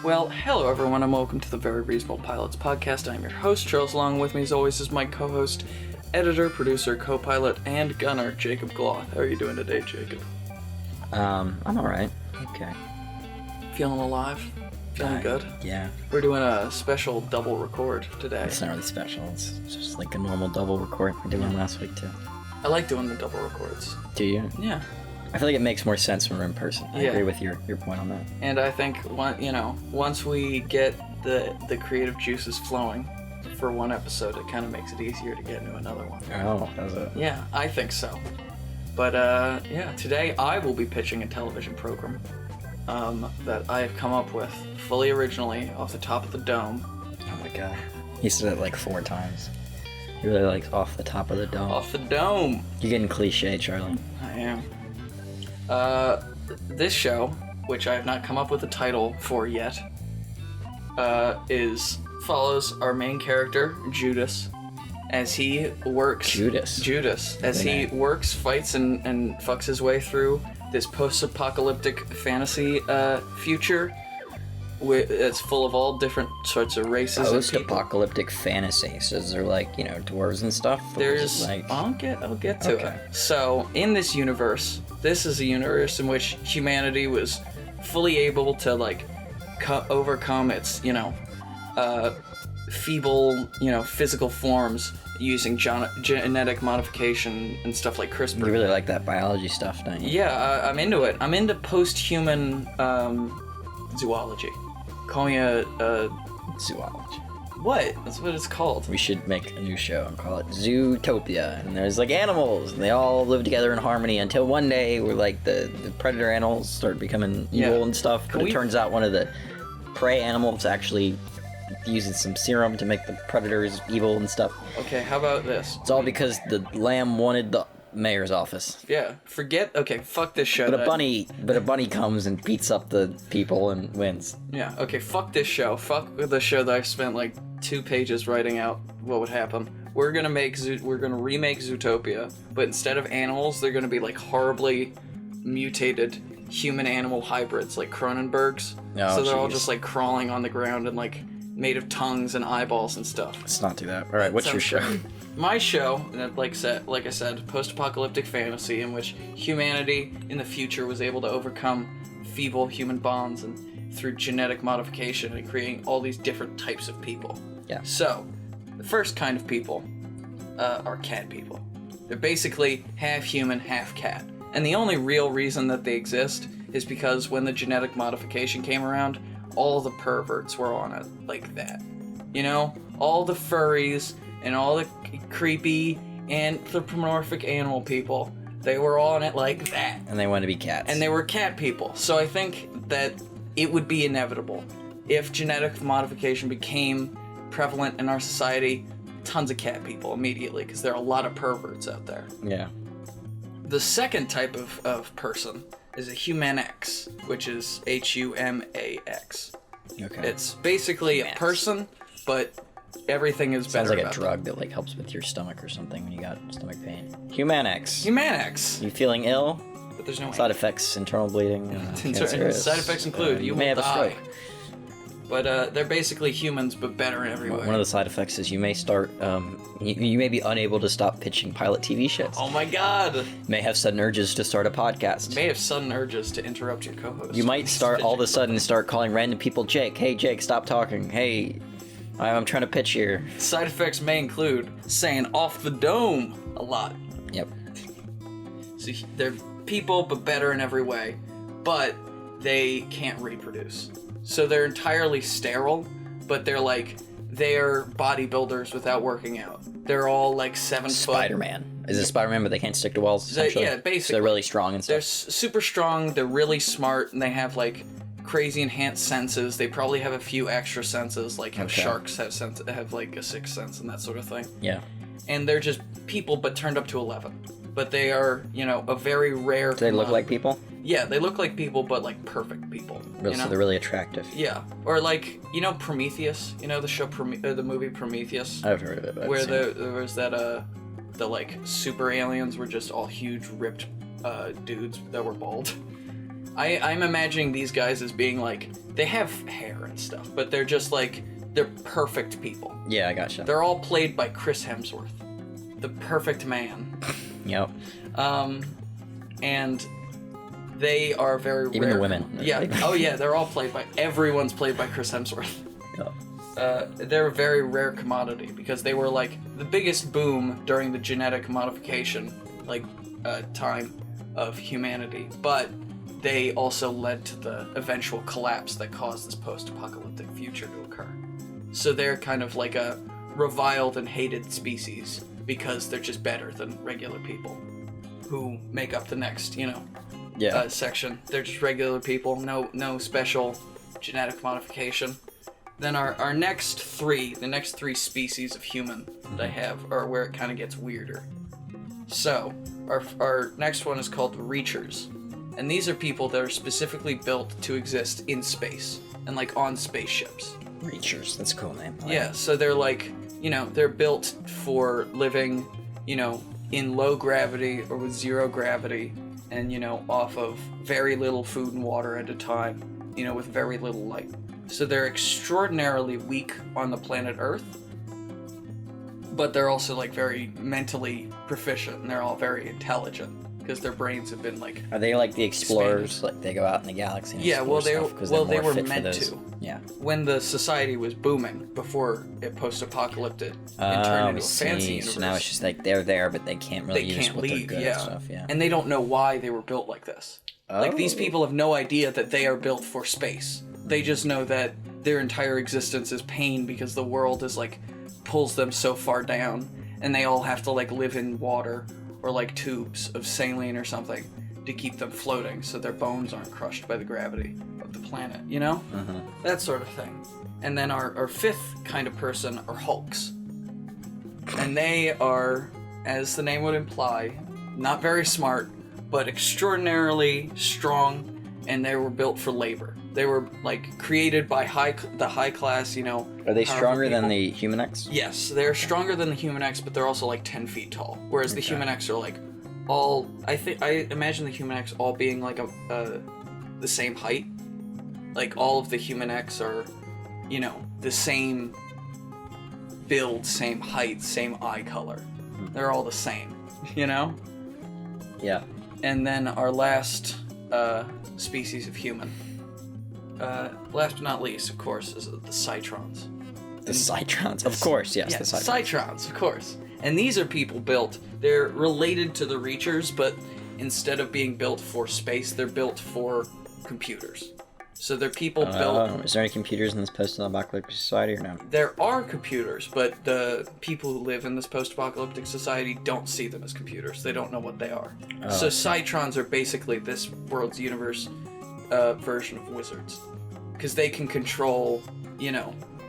Well, hello everyone, and welcome to the Very Reasonable Pilots podcast. I'm your host, Charles. Along with me, as always, is my co-host, editor, producer, co-pilot, and gunner, Jacob Gloth. How are you doing today, Jacob? I'm alright. Okay. Feeling alive? Feeling good? Yeah. We're doing a special double record today. It's not really special. It's just like a normal double record we did one last week, too. I like doing the double records. Do you? Yeah. I feel like it makes more sense when we're in person. I agree with your point on that. And I think, once we get the creative juices flowing for one episode, it kind of makes it easier to get into another one. Oh, does it? Yeah, I think so. But, today I will be pitching a television program that I have come up with fully originally off the top of the dome. Oh my god. You said it like 4 times. You really like off the top of the dome. Off the dome! You're getting cliche, Charlie. I am. This show, which I have not come up with a title for yet, follows our main character, Judas, as he works... Judas. As he works, fights, and fucks his way through this post-apocalyptic fantasy, future it's full of all different sorts of races and people. Post-apocalyptic fantasy. So is there like, dwarves and stuff? There's... I'll get to it. So, in this universe, this is a universe in which humanity was fully able to, like, overcome its, feeble, physical forms using genetic modification and stuff like CRISPR. You really like that biology stuff, don't you? Yeah, I'm into it. I'm into post-human zoology. Call me a zoology. What? That's what it's called. We should make a new show and call it Zootopia. And there's like animals, and they all live together in harmony until one day where like the predator animals start becoming evil and stuff. But it turns out one of the prey animals actually using some serum to make the predators evil and stuff. Okay, how about this? It's all because the lamb wanted the mayor's office. Yeah, fuck this show. But a bunny comes and beats up the people and wins. Yeah, okay, fuck this show. Fuck the show that I spent like 2 pages writing out what would happen. We're gonna remake Zootopia, but instead of animals, they're gonna be like horribly mutated human-animal hybrids, like Cronenberg's. So they're all just like crawling on the ground and like made of tongues and eyeballs and stuff. Let's not do that. All right, what's your show? My show, like I said, post-apocalyptic fantasy in which humanity in the future was able to overcome feeble human bonds and through genetic modification and creating all these different types of people. Yeah. So, the first kind of people are cat people. They're basically half human, half cat. And the only real reason that they exist is because when the genetic modification came around, all the perverts were on it like that. All the furries and all the creepy anthropomorphic animal people, they were on it like that. And they wanted to be cats. And they were cat people. So I think that it would be inevitable. If genetic modification became prevalent in our society, tons of cat people immediately, because there are a lot of perverts out there. Yeah. The second type of person is a humanex, which is Humax. Okay. It's basically a person, but everything is better. Sounds like a drug that like helps with your stomach or something when you got stomach pain. Humanex. Humanex. You feeling ill? But there's no side effects, internal bleeding. Side effects include you may will have die. a stroke. But they're basically humans, but better in every way. One of the side effects is you may start, you may be unable to stop pitching pilot TV shows. Oh my god! May have sudden urges to start a podcast. May have sudden urges to interrupt your co-host. You might all of a sudden start calling random people Jake. Hey Jake, stop talking. Hey, I'm trying to pitch here. Side effects may include saying off the dome a lot. Yep. So they're people, but better in every way. But they can't reproduce. So they're entirely sterile, but they're bodybuilders without working out. They're all like 7 foot. Spider-Man. Is it Spider-Man, but they can't stick to walls, essentially? Yeah, basically. So they're really strong and stuff. They're super strong, they're really smart, and they have like crazy enhanced senses. They probably have a few extra senses, like how sharks have like a 6th sense and that sort of thing. Yeah. And they're just people, but turned up to 11. But they are, a very rare... Do they look like people? Yeah, they look like people, but like perfect people. So they're really attractive. Yeah, or like Prometheus. The show the movie Prometheus. I've heard of it. Where there was that the like super aliens were just all huge ripped dudes that were bald. I'm imagining these guys as being like, they have hair and stuff, but they're just like, they're perfect people. Yeah, I gotcha. They're all played by Chris Hemsworth, the perfect man. Yep. And they are very rare. Even the women. Yeah. Oh yeah, they're all everyone's played by Chris Hemsworth. Yep. They're a very rare commodity because they were like the biggest boom during the genetic modification time of humanity, but they also led to the eventual collapse that caused this post-apocalyptic future to occur. So they're kind of like a reviled and hated species because they're just better than regular people who make up the next, section. They're just regular people, no special genetic modification. Then the next three species of human that I have are where it kind of gets weirder. So, our next one is called Reachers. And these are people that are specifically built to exist in space and like on spaceships. Reachers, that's a cool name. Yeah, so they're like, they're built for living, in low gravity or with zero gravity and, off of very little food and water at a time, with very little light. So they're extraordinarily weak on the planet Earth, but they're also like very mentally proficient and they're all very intelligent because their brains have been like. Are they like the explorers? Expanded. Like they go out in the galaxy and explore stuff? They were meant to. Yeah. When the society was booming before it post-apocalyptic and turned into a fancy universe. So now it's just like they're there, but they can't really use what they're good at stuff. Yeah. And they don't know why they were built like this. Oh. Like these people have no idea that they are built for space. They just know that their entire existence is pain because the world is like pulls them so far down, and they all have to like live in water or like tubes of saline or something to keep them floating so their bones aren't crushed by the gravity of the planet, That sort of thing. And then our fifth kind of person are Hulks. And they are, as the name would imply, not very smart, but extraordinarily strong, and they were built for labor. They were like created by the high class, Are they stronger than the Human X? Yes, they're stronger than the Human X, but they're also like 10 feet tall. Whereas the Human X are like all. I imagine the Human X all being like the same height. Like all of the Human X are, the same build, same height, same eye color. They're all the same, Yeah. And then our last species of human. Last but not least, of course, is the Cytrons. The Cytrons, of course, yes. Yeah, the Cytrons, of course. And these are people built. They're related to the Reachers, but instead of being built for space, they're built for computers. So they're people built. Is there any computers in this post-apocalyptic society or no? There are computers, but the people who live in this post-apocalyptic society don't see them as computers. They don't know what they are. So Cytrons are basically this world's universe version of wizards, because they can control,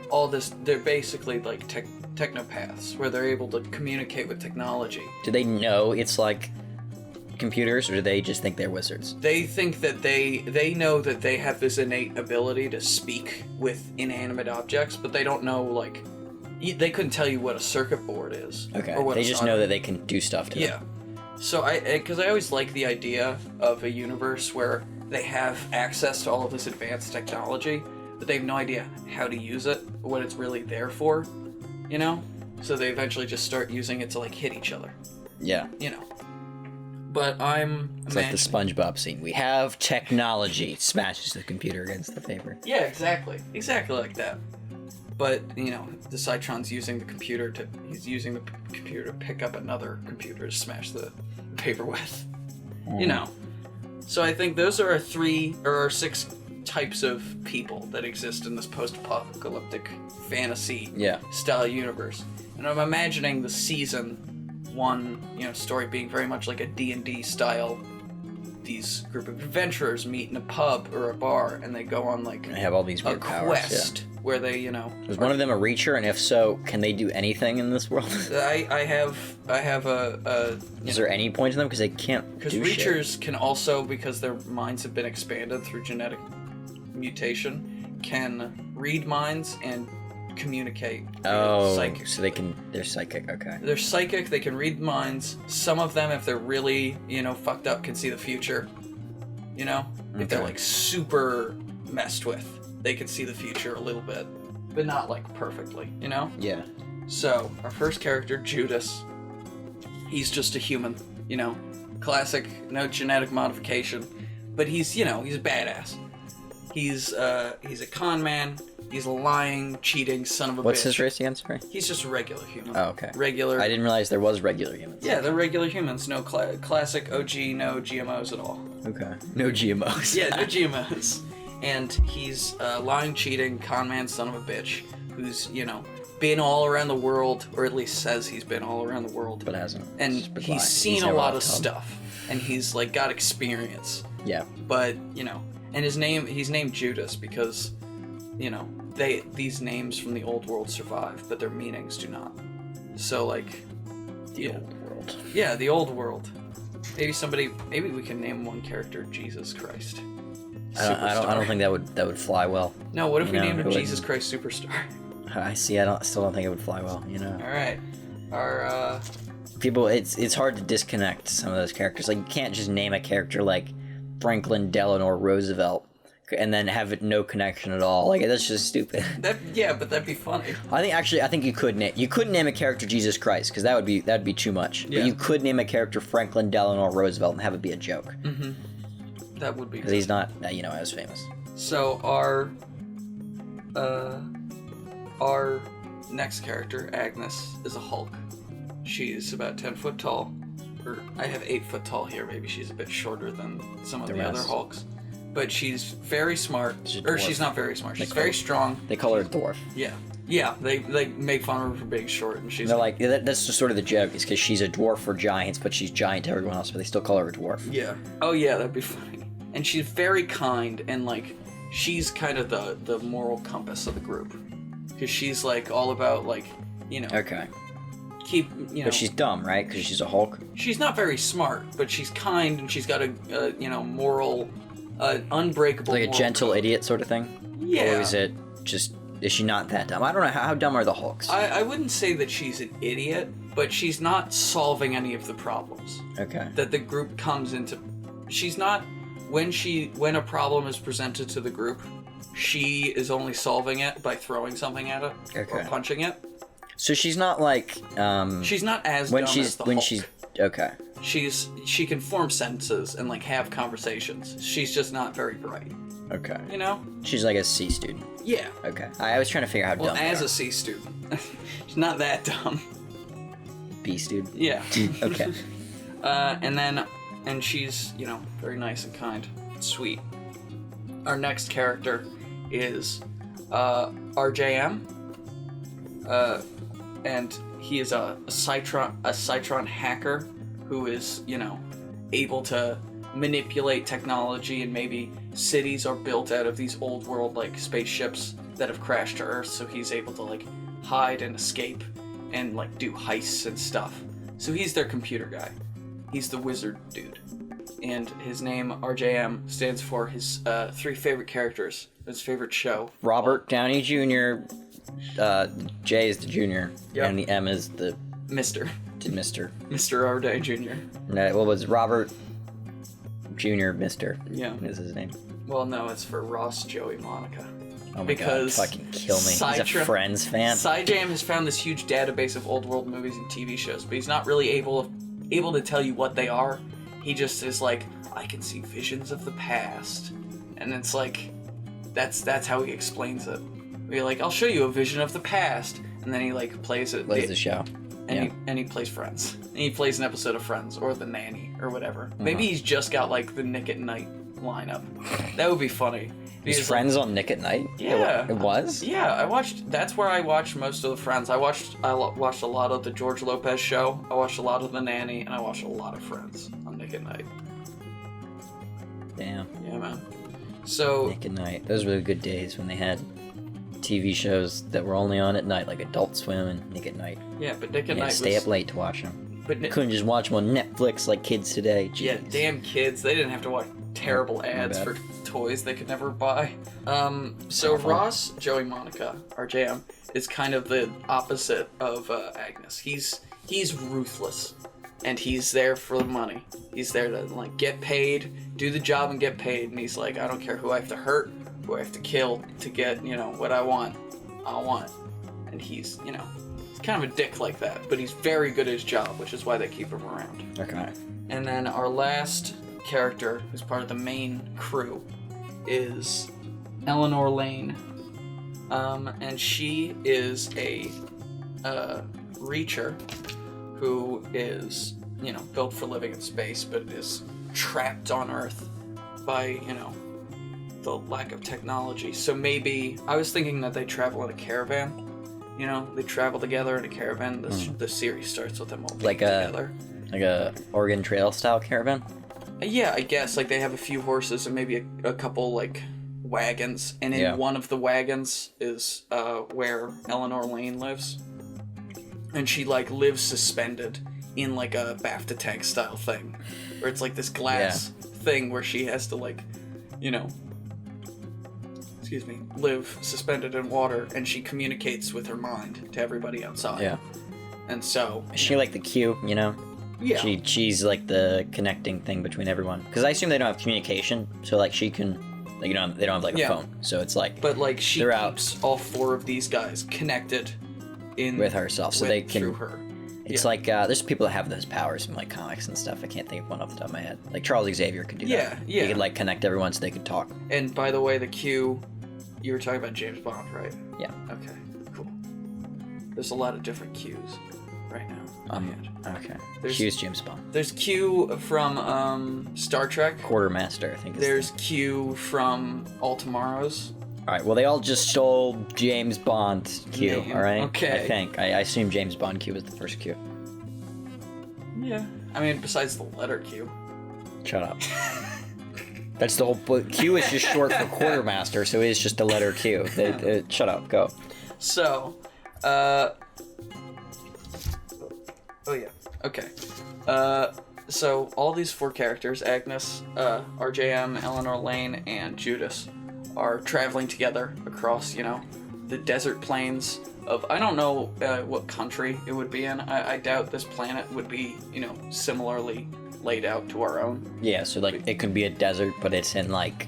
all this. They're basically like technopaths, where they're able to communicate with technology. Do they know it's like computers, or do they just think they're wizards? They think that they know that they have this innate ability to speak with inanimate objects, but they don't know they couldn't tell you what a circuit board is. Okay. Or what they just know that they can do stuff to them. Yeah. So because I always like the idea of a universe where they have access to all of this advanced technology, but they have no idea how to use it, or what it's really there for, So they eventually just start using it to like hit each other. Yeah. But It's like the SpongeBob scene. We have technology. Smashes the computer against the paper. Yeah, exactly. Exactly like that. But, the Cytron's using the computer to pick up another computer to smash the paper with. So I think those are our 6 types of people that exist in this post-apocalyptic fantasy style universe. And I'm imagining the season 1, story being very much like a D&D style. These group of adventurers meet in a pub or a bar, and they go on they have all these weird quest where they, Is one of them a Reacher, and if so, can they do anything in this world? I have a Is there any point to them because they can't? Because Reachers can also, because their minds have been expanded through genetic mutation, can read minds and communicate. Psychic. So they're psychic. Okay. They're psychic. They can read minds. Some of them, if they're really fucked up, can see the future. you know? If they're, like, super messed with. They could see the future a little bit, but not, like, perfectly, you know? Yeah. So, our first character, Judas, he's just a human, you know? Classic, no genetic modification, but he's, you know, he's a badass. He's a con man. He's a lying, cheating son of a bitch. What's his race again, sorry? He's just a regular human. Oh, okay. Regular. I didn't realize there was regular humans. Yeah, they're regular humans. No classic OG, no GMOs at all. Okay. No GMOs. Yeah, no GMOs. And he's a lying, cheating, con man son of a bitch who's, you know, been all around the world, or at least says he's been all around the world. But hasn't. And he's seen a lot of stuff. And he's, like, got experience. Yeah. But, you know, and he's named Judas because, you know, these names from the old world survive, but their meanings do not. So, like, The old world. Yeah, the old world. Maybe we can name one character Jesus Christ. I don't think that would fly well. No, what if we No, named him it Jesus Christ Superstar? I see. Still don't think it would fly well. You know. All right, our people. It's hard to disconnect some of those characters. Like, you can't just name a character like Franklin Delano Roosevelt and then have it no connection at all. Like, that's just stupid. but that'd be funny. I think you could name a character Jesus Christ, because that'd be too much. Yeah. But you could name a character Franklin Delano Roosevelt and have it be a joke. Mm-hmm. That would be. Because he's not, you know, as famous. So our next character, Agnes, is a Hulk. She's about 10 foot tall. Or I have 8 foot tall here. Maybe she's a bit shorter than some of the other Hulks. But she's very smart. She's not very smart. She's very strong. They call her a dwarf. Yeah. Yeah, they make fun of her for being short, and she's... They're like, that's just sort of the joke, is because she's a dwarf for giants, but she's giant to everyone else, but they still call her a dwarf. Yeah. Oh yeah, that'd be funny. And she's very kind, and, like, she's kind of the moral compass of the group. Because she's, like, all about, like, you know... Okay. But she's dumb, right? Because she's a Hulk? She's not very smart, but she's kind, and she's got a moral... unbreakable... Like a gentle code. idiot sort of thing? Yeah. Or is she not that dumb? I don't know. How dumb are the Hulks? I wouldn't say that she's an idiot, but she's not solving any of the problems. Okay. That the group comes into... She's not... When a problem is presented to the group, she is only solving it by throwing something at it or punching it. So she's not like... she's not as dumb as the Hulk. Okay. She can form sentences and, like, have conversations. She's just not very bright. Okay. You know? She's like a C student. Yeah. Okay. I was trying to figure out how dumb as a C student. She's not that dumb. B student? Yeah. Okay. And she's, you know, very nice and kind. Sweet. Our next character is RJM. And he is a Cytron hacker who is, you know, able to manipulate technology, and maybe cities are built out of these old world, like, spaceships that have crashed to Earth, so he's able to, like, hide and escape and, like, do heists and stuff. So he's their computer guy. He's the wizard dude. And his name, RJM, stands for his 3 favorite characters, his favorite show. Robert Downey Jr., J is the junior, and the M is the... Mr. Mr. Robert Downey Jr. No, what was Robert Jr. Mr. Yeah. Is his name. Well, no, it's for Ross, Joey, Monica. Oh my god, fucking kill me. He's a Friends fan. SciJam has found this huge database of old world movies and TV shows, but he's not really able to tell you what they are. He just is like, I can see visions of the past. And it's like, that's how he explains it. We're like, I'll show you a vision of the past. And then he, like, plays it. Plays the show. And he plays Friends. And he plays an episode of Friends, or The Nanny, or whatever. Maybe he's just got, like, the Nick at Night lineup. That would be funny. Is Friends on Nick at Night? Yeah. It was? Yeah, that's where I watched most of the Friends. I watched a lot of the George Lopez show, I watched a lot of The Nanny, and I watched a lot of Friends on Nick at Night. Damn. Yeah, man. So... Nick at Night. Those were the good days when they had TV shows that were only on at night, like Adult Swim and Nick at Night. Yeah, but Nick at Night stay up late to watch them. But couldn't just watch them on Netflix like kids today. Jeez. Yeah, damn kids. They didn't have to watch terrible ads for toys they could never buy. So Ross, Joey, Monica, RJM, is kind of the opposite of Agnes. He's ruthless. and he's there for the money. He's there to, like, get paid, do the job and get paid, and he's like, I don't care who I have to hurt, who I have to kill to get, you know, what I want. I'll want it. And he's, you know, he's kind of a dick like that, but he's very good at his job, which is why they keep him around. Okay. And then our last character, who's part of the main crew, is Eleanor Lane. And she is a Reacher who is, you know, built for living in space, but is trapped on Earth by, you know, the lack of technology. So maybe, I was thinking that they travel in a caravan. You know, they travel together in a caravan. The series starts with them all being together. Like a Oregon Trail style caravan? Yeah, I guess. Like, they have a few horses and maybe a couple, like, wagons. And in one of the wagons is where Eleanor Lane lives. And she, like, lives suspended in, like, a BAFTA tank style thing. Where it's, like, this glass thing where she has to, like, you know, live suspended in water. And she communicates with her mind to everybody outside. Yeah. And so... Is she, like, the Q, you know? Yeah. She's, like, the connecting thing between everyone. Because I assume they don't have communication, so, like, she can... Like, you know, they don't have, like, a phone. So it's, like... But, like, she keeps all four of these guys connected with herself, so they can... Through her. It's like, there's people that have those powers from, like, comics and stuff. I can't think of one off the top of my head. Like, Charles Xavier could do that. Yeah. He could, like, connect everyone so they could talk. And, by the way, the Q... You were talking about James Bond, right? Yeah. Okay, cool. There's a lot of different Qs right now. Okay. Q's James Bond. There's Q from Star Trek. Quartermaster, I think. There's Q from All Tomorrows. All right. Well, they all just stole James Bond Q. All right. Okay. I think I assume James Bond Q was the first Q. Yeah. I mean, besides the letter Q. Shut up. That's the whole. Q is just short for quartermaster, so it is just the letter Q. Shut up. Go. So, Oh yeah. Okay. So all these four characters, Agnes, RJM, Eleanor Lane, and Judas, are traveling together across, you know, the desert plains of, I don't know what country it would be in. I doubt this planet would be, you know, similarly laid out to our own. Yeah, so like it could be a desert, but it's in like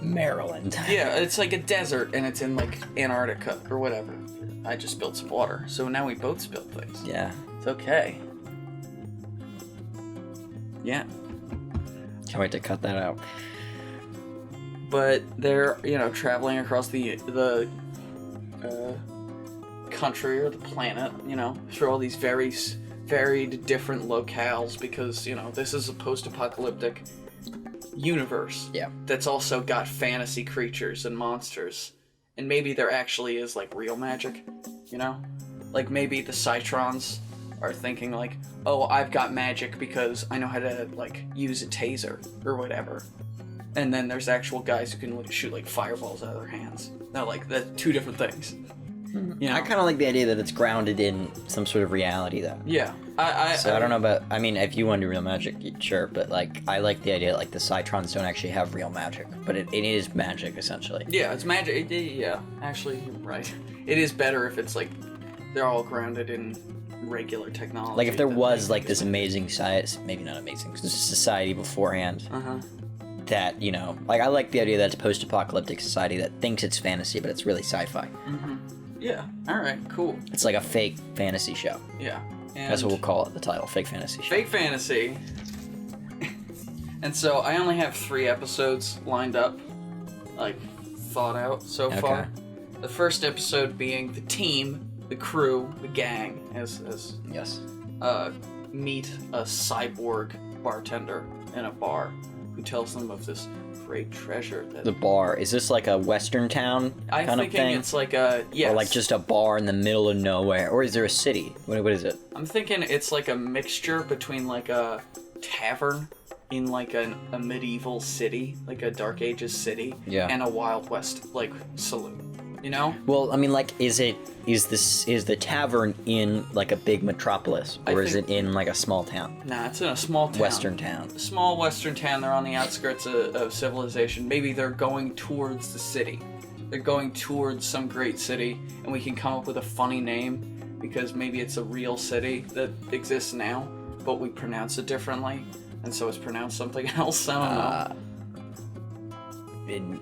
Maryland. Yeah, it's like a desert and it's in like Antarctica or whatever. I just spilled some water, so now we both spilled things. Yeah. It's okay. Yeah. Can't wait to cut that out. But they're, you know, traveling across the country or the planet, you know, through all these varied different locales because, you know, this is a post-apocalyptic universe. Yeah. That's also got fantasy creatures and monsters. And maybe there actually is, like, real magic, you know? Like, maybe the Cytrons are thinking, like, oh, I've got magic because I know how to, like, use a taser or whatever. And then there's actual guys who can shoot, like, fireballs out of their hands. They're, like, the two different things. You know? I kind of like the idea that it's grounded in some sort of reality, though. Yeah. I don't know about... I mean, if you want to do real magic, sure. But, like, I like the idea, like, the Cytrons don't actually have real magic. But it is magic, essentially. Yeah, it's magic. Yeah, actually, you're right. It is better if it's, like, they're all grounded in regular technology. Like, if there was, like, this amazing society... Maybe not amazing, because there's a society beforehand. That, you know... Like, I like the idea that it's a post-apocalyptic society that thinks it's fantasy, but it's really sci-fi. Yeah, alright, cool. It's like a fake fantasy show. Yeah. And that's what we'll call it, the title, fake fantasy show. Fake fantasy. And so I only have 3 episodes lined up, like, thought out so far. The first episode being the team, the crew, the gang, as yes, meet a cyborg bartender in a bar who tells them of this great treasure. The bar, is this like a western town kind of thing? I'm thinking it's like a, yes. Or like just a bar in the middle of nowhere, or is there a city? What is it? I'm thinking it's like a mixture between like a tavern in like a medieval city, like a Dark Ages city, and a Wild West like saloon. You know? Well, I mean, like, is the tavern in like a big metropolis, or is it in like a small town? Nah, it's in a small town. Western town. A small western town. They're on the outskirts of civilization. Maybe they're going towards the city. They're going towards some great city, and we can come up with a funny name because maybe it's a real city that exists now, but we pronounce it differently, and so it's pronounced something else. I don't know.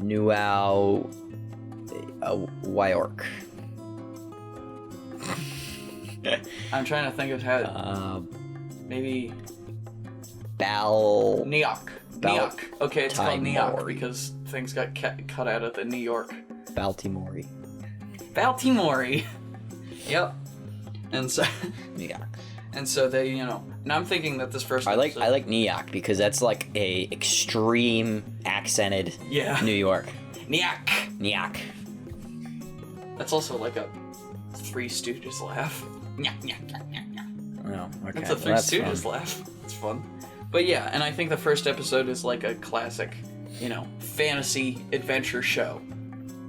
Nuau Wyork. I'm trying to think of how. Maybe. Ne Yak. Ne Yak. Okay, it's called Ne Yak because things got cut out of the New York. Baltimore. Yep. And so. Ne Yak. And so they, you know, and I'm thinking that this first episode... I like Ne Yak because that's like a extreme accented New York. Ne Yak. Ne Yak. That's also like a Three Stooges laugh. Oh, okay. That's a Three Stooges laugh. It's fun. But yeah, and I think the first episode is like a classic, you know, fantasy adventure show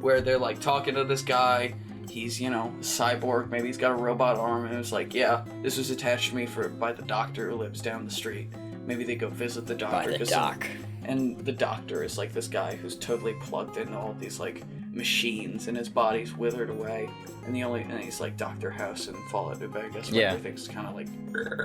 where they're like talking to this guy. He's, you know, a cyborg. Maybe he's got a robot arm, and it's like, yeah, this was attached to me by the doctor who lives down the street. Maybe they go visit the doctor. By the doc. And the doctor is like this guy who's totally plugged into all these like machines, and his body's withered away. And he's like Dr. House in Fallout New Vegas. Where everything's kind of like.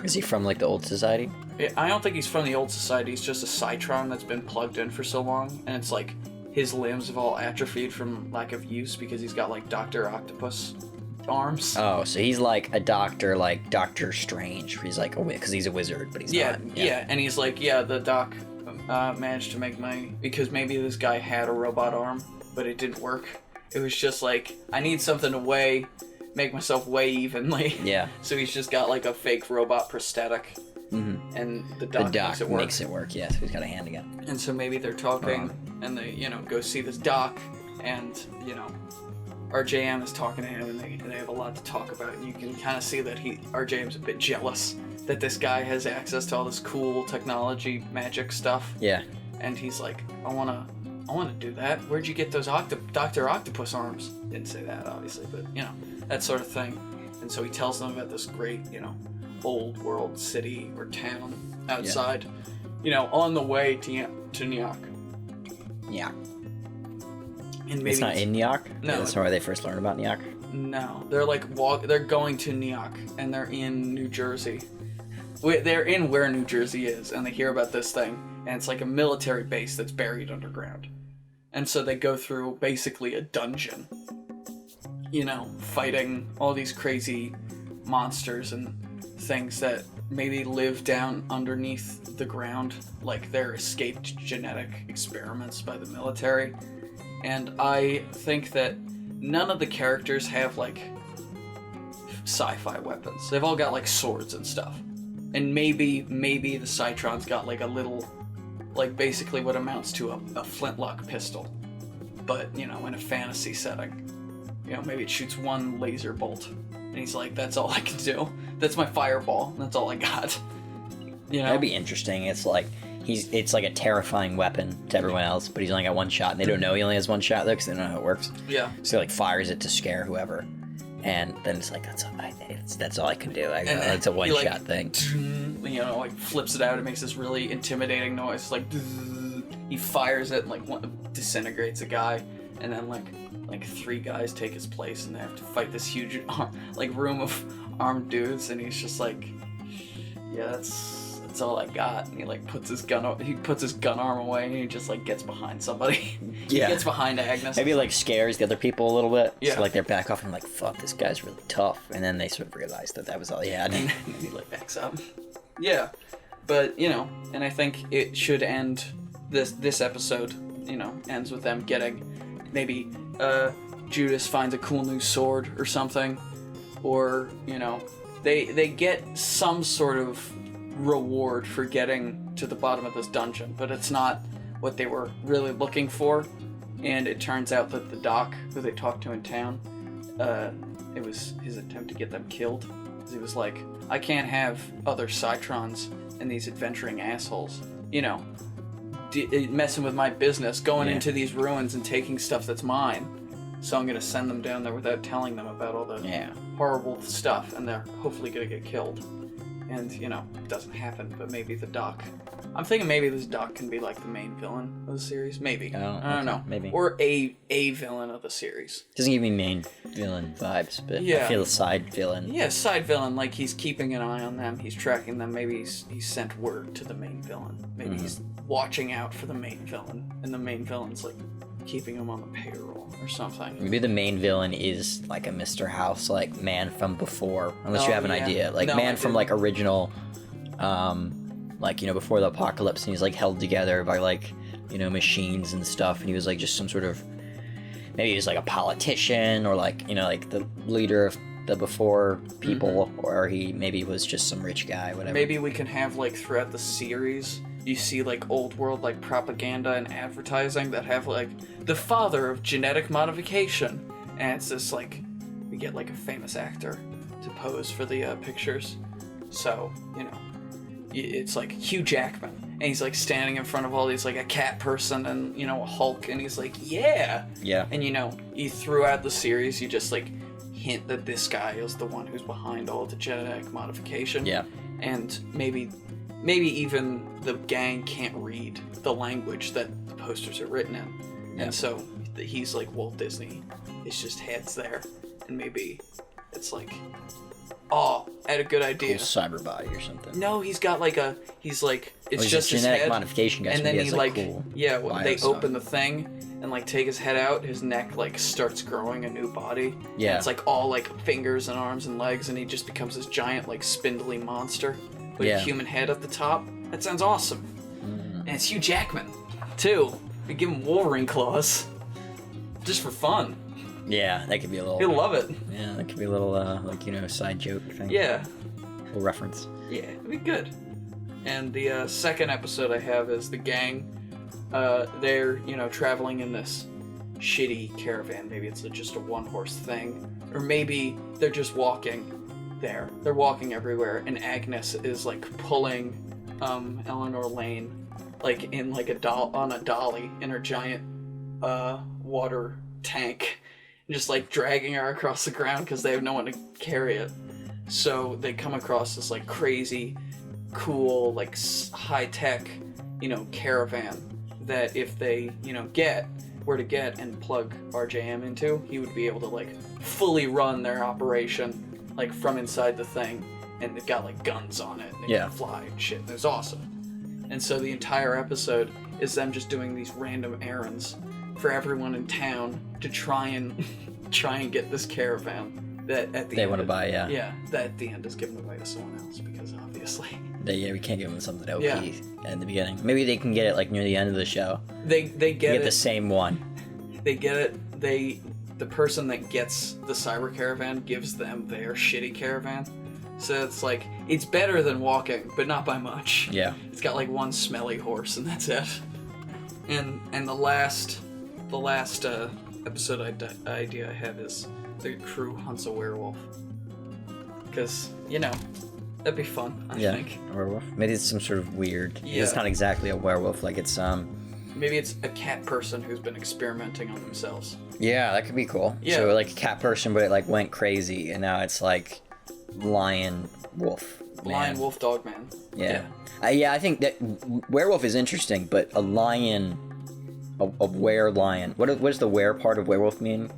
Is he from like the old society? I don't think he's from the old society. He's just a Cytron that's been plugged in for so long, and it's like. His limbs have all atrophied from lack of use because he's got like Dr. Octopus arms. Oh, so he's like a doctor, like Doctor Strange. He's like because he's a wizard, but he's not. Yeah, and he's like, the doc managed to make because maybe this guy had a robot arm, but it didn't work. It was just like, I need something to make myself weigh evenly. Yeah. So he's just got like a fake robot prosthetic. Mm-hmm. And the doc makes it work. Yeah, so he's got a hand again. And so maybe they're talking, and they, you know, go see this doc, and you know, RJM is talking to him, and they have a lot to talk about. And you can kind of see that RJM's a bit jealous that this guy has access to all this cool technology, magic stuff. Yeah. And he's like, I wanna do that. Where'd you get those Dr. Octopus arms? Didn't say that obviously, but you know, that sort of thing. And so he tells them about this great, you know, old world city or town outside, you know, on the way to Ne Yak. Yeah. And maybe it's not in Ne Yak? No. That's where they first learned about Ne Yak? No. They're like, they're going to Ne Yak, and they're in New Jersey. They're in where New Jersey is, and they hear about this thing, and it's like a military base that's buried underground. And so they go through basically a dungeon, you know, fighting all these crazy monsters and things that maybe live down underneath the ground, like they're escaped genetic experiments by the military. And I think that none of the characters have like sci-fi weapons. They've all got like swords and stuff. And maybe the Cytron's got like a little, like basically what amounts to a flintlock pistol, but you know, in a fantasy setting. You know, maybe it shoots one laser bolt. And he's like, that's all I can do. That's my fireball. That's all I got. You know? That'd be interesting. It's like it's like a terrifying weapon to everyone else, but he's only got one shot, and they don't know he only has one shot though, because they don't know how it works. Yeah. So he like fires it to scare whoever, and then it's like that's all I can do. It's a one shot thing. You know, like flips it out. It makes this really intimidating noise. Like he fires it and like disintegrates a guy, and then like 3 guys take his place, and they have to fight this huge room of armed dudes, and he's just like, yeah, that's all I got. And he like puts his gun arm away, and he just like gets behind somebody. Yeah. He gets behind Agnes. Maybe like scares the other people a little bit. Yeah. So like they're back off and like, fuck, this guy's really tough, and then they sort of realize that was all he had. And then he like backs up. Yeah, but you know, and I think it should end this episode. You know, ends with them getting maybe. Judas finds a cool new sword or something, or you know, they get some sort of reward for getting to the bottom of this dungeon, but it's not what they were really looking for. And it turns out that the doc who they talked to in town, it was his attempt to get them killed. He was like, I can't have other Cytrons and these adventuring assholes, you know, messing with my business, going into these ruins and taking stuff that's mine. So I'm going to send them down there without telling them about all the horrible stuff, and they're hopefully going to get killed. and it doesn't happen. But maybe the Doc. I'm thinking maybe this Doc can be like the main villain of the series. Maybe. I don't know. Maybe. Or a villain of the series. Doesn't give me main villain vibes, but I feel side villain. Yeah, side villain. Like he's keeping an eye on them. He's tracking them. Maybe he's sent word to the main villain. Maybe he's watching out for the main villain, and the main villain's like keeping him on the payroll or something. Maybe the main villain is like a Mr. House, like man from before, unless you have an idea. Like man from like original, like, before the apocalypse, and he's like held together by like, machines and stuff, and he was like just some sort of, maybe he was like a politician, or like, like the leader of the before people, or he maybe was just some rich guy, whatever. Maybe we can have like throughout the series, you see like old world like propaganda and advertising that have like the father of genetic modification, and it's just like we get like a famous actor to pose for the pictures. So it's like Hugh Jackman, and he's like standing in front of all these like a cat person and a Hulk, and he's like yeah. And you throughout the series you just like hint that this guy is the one who's behind all the genetic modification. And maybe even the gang can't read the language that the posters are written in. And so he's like Walt Disney. It's just heads there. And maybe it's like, I had a good idea. Cool cyber body or something. No, he's got like it's just his genetic head. modification guy. And then he like, cool when they open the thing and like take his head out, his neck like starts growing a new body. Yeah. And it's like all like fingers and arms and legs, and he just becomes this giant like spindly monster with a human head at the top. That sounds awesome. And it's Hugh Jackman, too. We give him Wolverine claws. Just for fun. Yeah, that could be a little... He'll love it. Yeah, that could be a little, side joke thing. Yeah. A little reference. Yeah, it'd be good. And the second episode I have is the gang. They're, traveling in this shitty caravan. Maybe it's just a one-horse thing. Or maybe they're just walking there. They're walking everywhere, and Agnes is like pulling Eleanor Lane like in like on a dolly in her giant water tank, and just like dragging her across the ground because they have no one to carry it. So they come across this like crazy cool like high-tech caravan that if they were to get and plug RJM into, he would be able to like fully run their operation like from inside the thing, and they've got like guns on it and they can fly and shit. It's awesome. And so the entire episode is them just doing these random errands for everyone in town to try and get this caravan that at the they end want to buy. that at the end is given away to someone else, because obviously we can't give them something OP in the beginning. Maybe they can get it like near the end of the show. They get the same one. They get it. The person that gets the cyber caravan gives them their shitty caravan. So it's like, it's better than walking, but not by much. Yeah. It's got like one smelly horse, and that's it. And the last episode idea I have is the crew hunts a werewolf. Because, that'd be fun, I think. A werewolf. Maybe it's some sort of weird. Yeah. It's not exactly a werewolf, like it's Maybe it's a cat person who's been experimenting on themselves. Yeah, that could be cool. Yeah. So like a cat person, but it like went crazy, and now it's like lion wolf man. Lion wolf dog man. Yeah. I think that werewolf is interesting, but a lion, a were-lion. What does the were part of werewolf mean?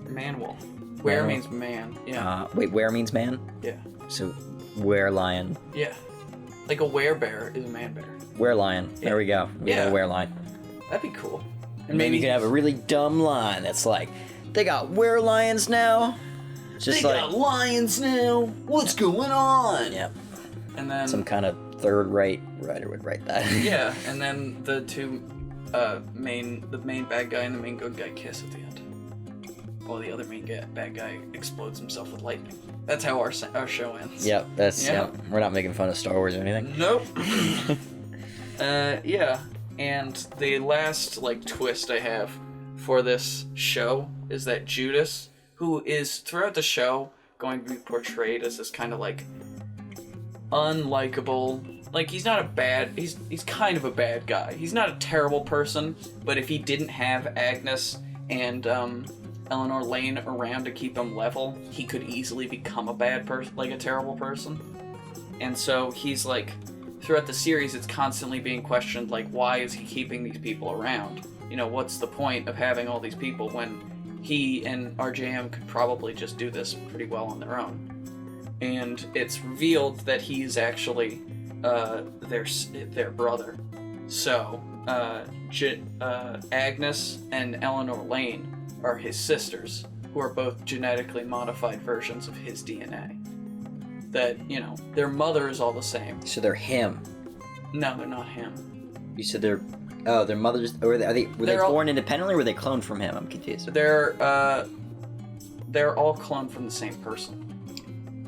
Man wolf. Were means man. Yeah. Wait, were means man? Yeah. So were-lion. Yeah. Like a werebear is a man bear. Were-lion. There we go. We got a were-lion. That'd be cool. And maybe you could have a really dumb line that's like, they got were-lions now? Just they got lions now? What's going on? Yep. And then some kind of third-rate writer would write that. Yeah, and then the two the main bad guy and the main good guy kiss at the end. While the other bad guy explodes himself with lightning. That's how our show ends. Yep, we're not making fun of Star Wars or anything. Nope. Yeah. And the last twist I have for this show is that Judas, who is throughout the show going to be portrayed as this kind of unlikable, he's not a bad, he's kind of a bad guy. He's not a terrible person, but if he didn't have Agnes and Eleanor Lane around to keep him level, he could easily become a bad person, a terrible person. And so he's like, throughout the series, it's constantly being questioned, like, why is he keeping these people around? You know, what's the point of having all these people when he and RJM could probably just do this pretty well on their own? And it's revealed that he's actually their brother. So Agnes and Eleanor Lane are his sisters, who are both genetically modified versions of his DNA. That, you know, their mother is all the same. So they're him. No, they're not him. You said their mothers, or were they born independently, or were they cloned from him? I'm confused. They're all cloned from the same person.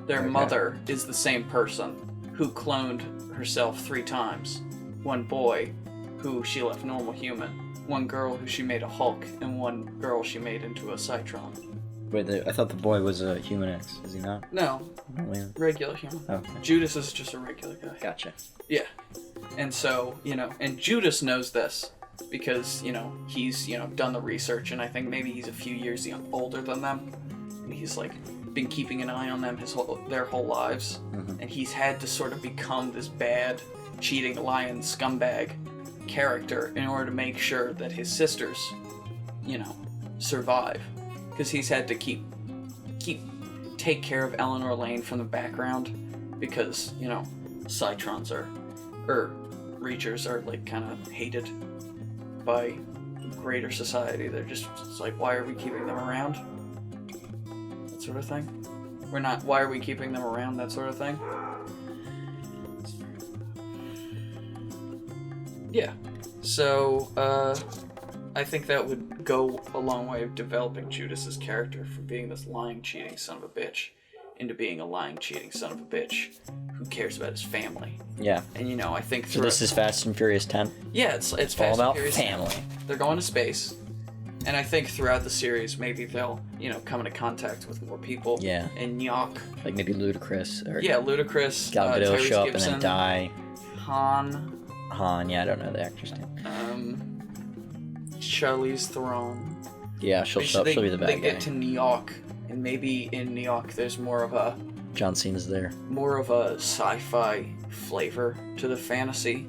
Their mother is the same person who cloned herself 3 times. One boy who she left normal human, one girl who she made a Hulk, and one girl she made into a Cytron. Wait, I thought the boy was a Human X. Is he not? No. Oh, yeah. Regular human. Okay. Judas is just a regular guy. Gotcha. Yeah. And so, you know, and Judas knows this because, you know, he's, you know, done the research, and I think maybe he's a few years older than them. And he's, like, been keeping an eye on them their whole lives. Mm-hmm. And he's had to sort of become this bad, cheating, lying scumbag character in order to make sure that his sisters, you know, survive. Because he's had to take care of Eleanor Lane from the background because, you know, Cytrons Reachers are, like, kind of hated by greater society. They're just, it's like, why are we keeping them around? That sort of thing. Why are we keeping them around? That sort of thing. Yeah. So, I think that would go a long way of developing Judas's character from being this lying, cheating son of a bitch into being a lying, cheating son of a bitch who cares about his family. Yeah. And, you know, I think... So this is Fast and Furious 10? Yeah, it's Fast all about and Furious family. 10. They're going to space. And I think throughout the series, maybe they'll, you know, come into contact with more people. Yeah. And Ne Yak. Like maybe Ludacris. Or Yeah, Ludacris. Gal Gadot Tyrese show up Gibson, and then die. Han, yeah, I don't know the actress name. Charlize Theron. Yeah, she'll be the bad guy. They get to Ne Yak, and maybe in Ne Yak there's more of a... John Cena's there. More of a sci-fi flavor to the fantasy.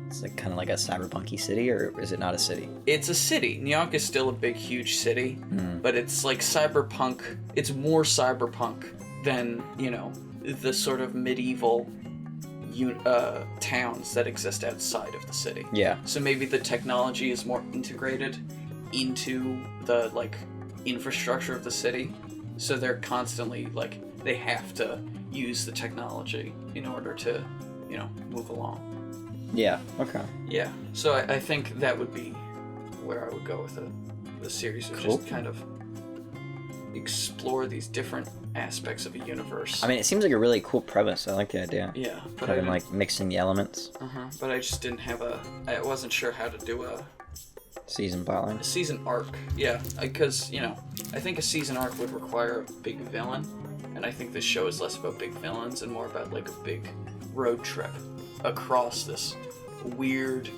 It's like kind of like a cyberpunky city, or is it not a city? It's a city. Ne Yak is still a big, huge city, but it's like cyberpunk. It's more cyberpunk than, you know, the sort of medieval towns that exist outside of the city. Yeah. So maybe the technology is more integrated into the, like, infrastructure of the city. So they're constantly, like, they have to use the technology in order to, you know, move along. Yeah, okay. Yeah, so I think that would be where I would go with it. The series would just kind of explore these different aspects of a universe. I mean, it seems like a really cool premise. I like the idea. Yeah, but having, like, mixing the elements. But I just didn't have I wasn't sure how to do a season plotline. A season arc. Yeah, because, you know, I think a season arc would require a big villain, and I think this show is less about big villains and more about, like, a big road trip across this weird,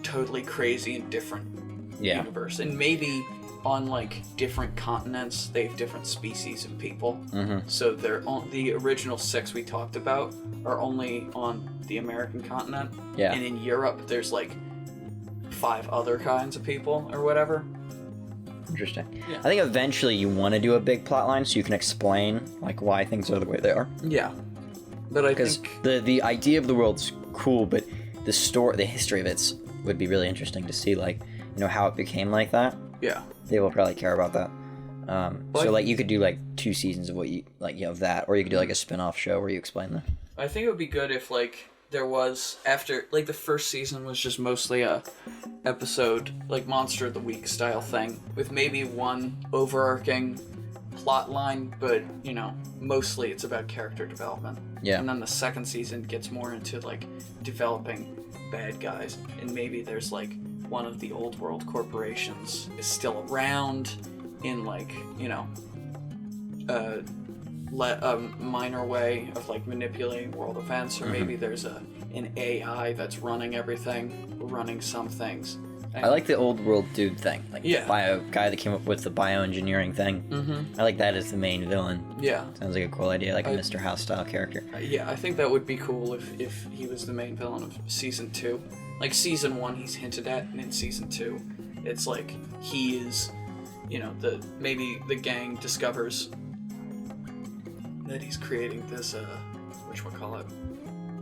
totally crazy and different universe. And maybe on, like, different continents, they have different species of people. So the original 6 we talked about are only on the American continent. Yeah. And in Europe, there's, like, 5 other kinds of people or whatever. Interesting. Yeah. I think eventually you want to do a big plotline so you can explain, like, why things are the way they are. Yeah. But I think... Because the idea of the world's cool, but the history of it would be really interesting to see, like, you know, how it became like that. Yeah. They will probably care about that. So, like, you could do, like, 2 seasons of what you, like, you know, that, or you could do, like, a spin-off show where you explain that. I think it would be good if, like, there was, after, like, the first season was just mostly a episode, like, Monster of the Week style thing, with maybe one overarching plot line, but, you know, mostly it's about character development. Yeah. And then the second season gets more into, like, developing bad guys, and maybe there's, like, one of the old world corporations is still around in, like, you know, a minor way of, like, manipulating world events, or maybe there's an AI that's running everything, running some things. I like the old world dude thing. Like Yeah. the bio guy that came up with the bioengineering thing. Mm-hmm. I like that as the main villain. Yeah. Sounds like a cool idea, like a Mr. House style character. Yeah, I think that would be cool if he was the main villain of season 2. Like season 1 he's hinted at, and in season 2 it's like he is, you know, maybe the gang discovers that he's creating this whatchamacallit,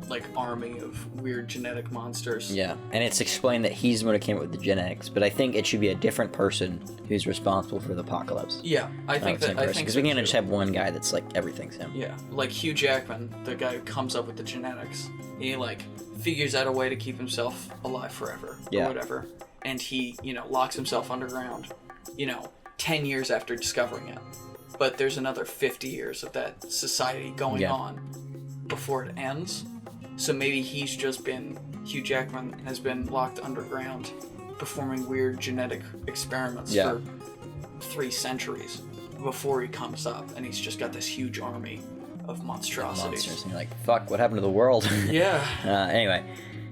like army of weird genetic monsters. Yeah, and it's explained that he's the one who came up with the genetics, but I think it should be a different person who's responsible for the apocalypse. Yeah, I think that. I think because so we can't too. just have one guy that's like everything's him. Yeah, like Hugh Jackman, the guy who comes up with the genetics. He like figures out a way to keep himself alive forever or whatever, and he, you know, locks himself underground. You know, 10 years after discovering it, but there's another 50 years of that society going on before it ends. So maybe Hugh Jackman has been locked underground performing weird genetic experiments for 3 centuries before he comes up, and he's just got this huge army of monstrosities. Monsters, and you're like, fuck, what happened to the world? Yeah. Anyway,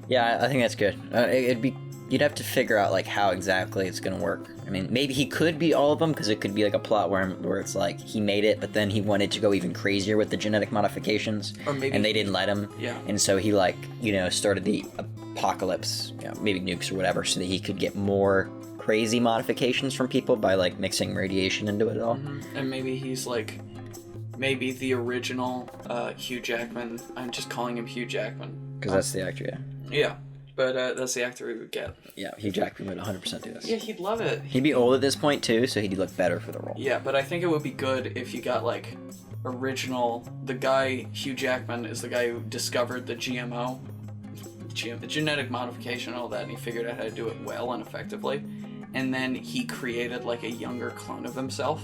yeah, I think that's good. You'd have to figure out like how exactly it's gonna work. I mean, maybe he could be all of them, because it could be like a plot where it's like he made it, but then he wanted to go even crazier with the genetic modifications, or maybe, and they didn't let him. Yeah. And so he like, you know, started the apocalypse, you know, maybe nukes or whatever, so that he could get more crazy modifications from people by like mixing radiation into it all. Mm-hmm. And maybe he's like, maybe the original Hugh Jackman. I'm just calling him Hugh Jackman Because that's the actor, yeah. Yeah. But that's the actor we would get. Yeah, Hugh Jackman would 100% do this. Yeah, he'd love it. He'd be old at this point, too, so he'd look better for the role. Yeah, but I think it would be good if you got, like, the guy, Hugh Jackman, is the guy who discovered the GMO, the genetic modification and all that, and he figured out how to do it well and effectively. And then he created, like, a younger clone of himself,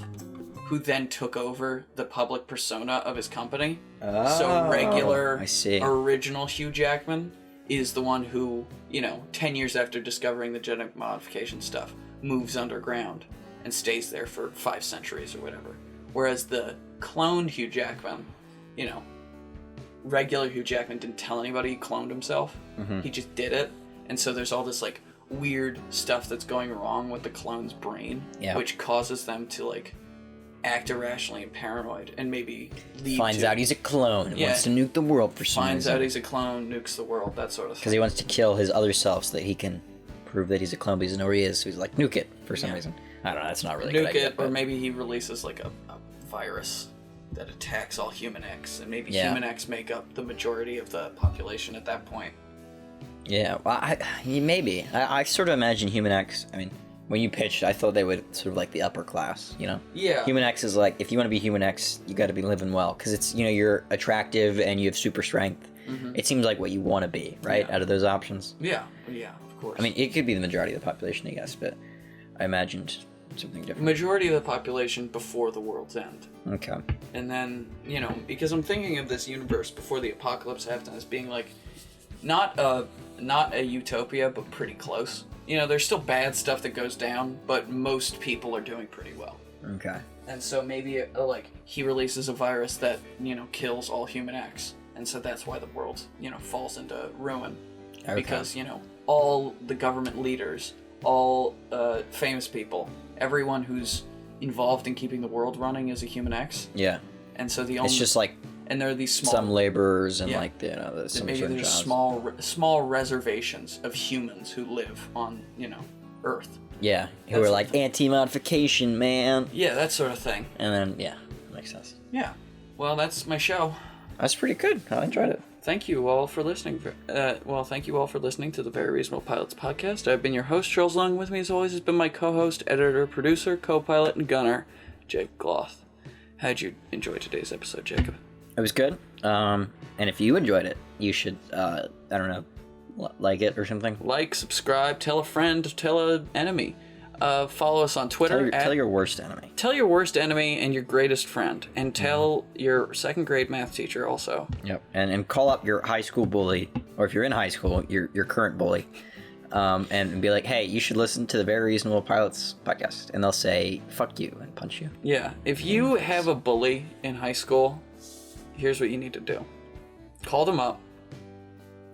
who then took over the public persona of his company. So regular, original Hugh Jackman is the one who, you know, 10 years after discovering the genetic modification stuff, moves underground and stays there for 5 centuries or whatever. Whereas the cloned Hugh Jackman, you know, regular Hugh Jackman didn't tell anybody he cloned himself. Mm-hmm. He just did it. And so there's all this, like, weird stuff that's going wrong with the clone's brain, which causes them to, like, act irrationally and paranoid, and maybe finds out he's a clone and wants to nuke the world for some reason. Finds out he's a clone, nukes the world, that sort of thing. Because he wants to kill his other self so that he can prove that he's a clone, but he doesn't know where he is, so he's like, nuke it for some reason. I don't know, that's not really nuke a good idea. Or maybe he releases like a virus that attacks all Human X, and maybe Human X make up the majority of the population at that point. Yeah, well, maybe. I sort of imagine Human X, I mean, when you pitched, I thought they would sort of like the upper class, you know? Yeah. Human X is like, if you want to be Human X, you got to be living well. Because it's, you know, you're attractive and you have super strength. Mm-hmm. It seems like what you want to be, right? Out of those options. Yeah, of course. I mean, it could be the majority of the population, I guess, but I imagined something different. Majority of the population before the world's end. Okay. And then, you know, because I'm thinking of this universe before the apocalypse happened as being like, not a utopia, but pretty close. You know, there's still bad stuff that goes down, but most people are doing pretty well. Okay. And so maybe, like, he releases a virus that, you know, kills all Human X. And so that's why the world, you know, falls into ruin. Okay. Because, you know, all the government leaders, all famous people, everyone who's involved in keeping the world running is a Human X. Yeah. And so it's just like... And there are these small... Some laborers and, like, you know, some maybe certain there's jobs. small reservations of humans who live on, you know, Earth. Yeah, who are like, anti-modification, man. Yeah, that sort of thing. And then, yeah, makes sense. Yeah. Well, that's my show. That's pretty good. I enjoyed it. Thank you all for listening. Thank you all for listening to the Very Reasonable Pilots podcast. I've been your host, Charles Long. With me, as always, has been my co-host, editor, producer, co-pilot, and gunner, Jake Gloth. How'd you enjoy today's episode, Jacob? It was good. And if you enjoyed it, you should, I don't know, like it or something. Like, subscribe, tell a friend, tell an enemy. Follow us on Twitter. Tell your worst enemy. Tell your worst enemy and your greatest friend. And tell your second grade math teacher also. Yep. And call up your high school bully, or if you're in high school, your current bully, and be like, hey, you should listen to the Very Reasonable Pilots podcast. And they'll say, fuck you, and punch you. Yeah. If you have a bully in high school, here's what you need to do. Call them up.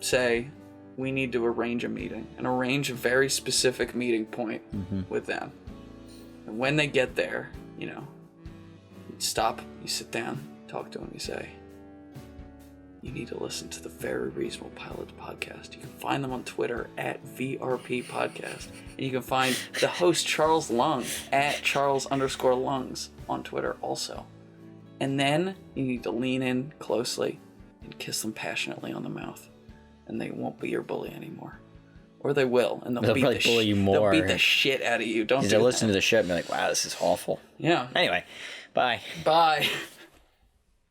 Say, we need to arrange a meeting and arrange a very specific meeting point with them. And when they get there, you know, you stop, you sit down, talk to them, you say, you need to listen to the Very Reasonable Pilots podcast. You can find them on Twitter at VRP podcast. And you can find the host Charles Lung at Charles_Lungs on Twitter also. And then you need to lean in closely and kiss them passionately on the mouth. And they won't be your bully anymore. Or they will, and they'll probably bully you more. They'll beat the shit out of you. Don't do that. They'll listen to the shit and be like, wow, this is awful. Yeah. Anyway, bye. Bye.